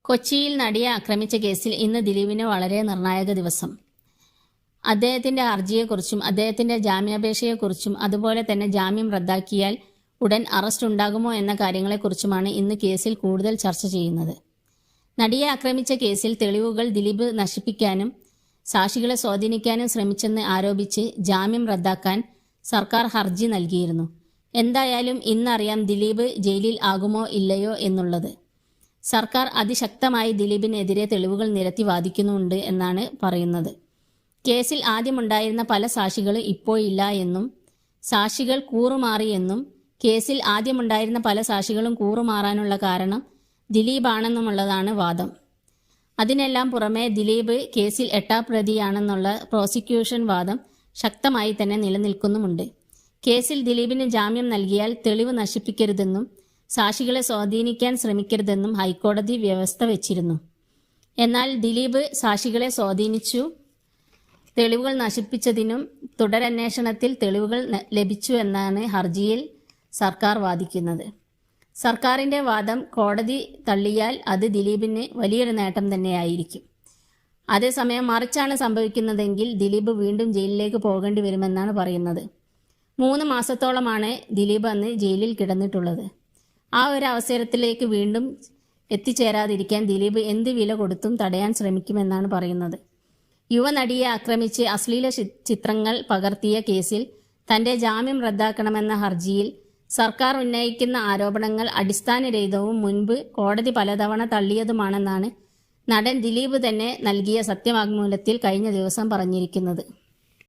കൊച്ചിയിൽ നടിയെ ആക്രമിച്ച കേസിൽ ഇന്ന് ദിലീപിന് വളരെ നിർണായക ദിവസം. അദ്ദേഹത്തിന്റെ ഹർജിയെക്കുറിച്ചും അദ്ദേഹത്തിന്റെ ജാമ്യാപേക്ഷയെക്കുറിച്ചും അതുപോലെ തന്നെ ജാമ്യം റദ്ദാക്കിയാൽ ഉടൻ അറസ്റ്റ് ഉണ്ടാകുമോ എന്ന കാര്യങ്ങളെക്കുറിച്ചുമാണ് ഇന്ന് കേസിൽ കൂടുതൽ ചർച്ച ചെയ്യുന്നത്. നടിയെ ആക്രമിച്ച കേസിൽ തെളിവുകൾ ദിലീപ് നശിപ്പിക്കാനും സാക്ഷികളെ സ്വാധീനിക്കാനും ശ്രമിച്ചെന്ന് ആരോപിച്ച് ജാമ്യം റദ്ദാക്കാൻ സർക്കാർ ഹർജി നൽകിയിരുന്നു. എന്തായാലും ഇന്നറിയാം ദിലീപ് ജയിലിൽ ആകുമോ ഇല്ലയോ എന്നുള്ളത്. സർക്കാർ അതിശക്തമായി ദിലീപിനെതിരെ തെളിവുകൾ നിരത്തി വാദിക്കുന്നുണ്ട് എന്നാണ് പറയുന്നത്. കേസിൽ ആദ്യമുണ്ടായിരുന്ന പല സാക്ഷികളും ഇപ്പോഴില്ല എന്നും സാക്ഷികൾ കൂറുമാറിയെന്നും കേസിൽ ആദ്യമുണ്ടായിരുന്ന പല സാക്ഷികളും കൂറുമാറാനുള്ള കാരണം ദിലീപാണെന്നുമുള്ളതാണ് വാദം. അതിനെല്ലാം പുറമെ ദിലീപ് കേസിൽ 8ാം പ്രതിയാണെന്നുള്ള പ്രോസിക്യൂഷൻ വാദം ശക്തമായി തന്നെ നിലനിൽക്കുന്നുമുണ്ട്. കേസിൽ ദിലീപിന് ജാമ്യം നൽകിയാൽ തെളിവ് നശിപ്പിക്കരുതെന്നും സാക്ഷികളെ സ്വാധീനിക്കാൻ ശ്രമിക്കരുതെന്നും ഹൈക്കോടതി വ്യവസ്ഥ വെച്ചിരുന്നു. എന്നാൽ ദിലീപ് സാക്ഷികളെ സ്വാധീനിച്ചു, തെളിവുകൾ നശിപ്പിച്ചതിനും തുടരന്വേഷണത്തിൽ തെളിവുകൾ ലഭിച്ചു എന്നാണ് ഹർജിയിൽ സർക്കാർ വാദിക്കുന്നത്. സർക്കാരിന്റെ വാദം കോടതി തള്ളിയാൽ അത് ദിലീപിന് വലിയൊരു നേട്ടം തന്നെയായിരിക്കും. അതേസമയം മറിച്ചാണ് സംഭവിക്കുന്നതെങ്കിൽ ദിലീപ് വീണ്ടും ജയിലിലേക്ക് പോകേണ്ടി വരുമെന്നാണ് പറയുന്നത്. 3 മാസത്തോളമാണ് ദിലീപ് അന്ന് ജയിലിൽ കിടന്നിട്ടുള്ളത്. ആ ഒരു അവസരത്തിലേക്ക് വീണ്ടും എത്തിച്ചേരാതിരിക്കാൻ ദിലീപ് എന്ത് വില കൊടുത്തും തടയാൻ ശ്രമിക്കുമെന്നാണ് പറയുന്നത്. യുവനടിയെ ആക്രമിച്ച് അശ്ലീല ചിത്രങ്ങൾ പകർത്തിയ കേസിൽ തന്റെ ജാമ്യം റദ്ദാക്കണമെന്ന ഹർജിയിൽ സർക്കാർ ഉന്നയിക്കുന്ന ആരോപണങ്ങൾ അടിസ്ഥാനരഹിതവും മുൻപ് കോടതി പലതവണ തള്ളിയതുമാണെന്നാണ് നടൻ ദിലീപ് തന്നെ നൽകിയ സത്യവാങ്മൂലത്തിൽ കഴിഞ്ഞ ദിവസം പറഞ്ഞിരിക്കുന്നത്.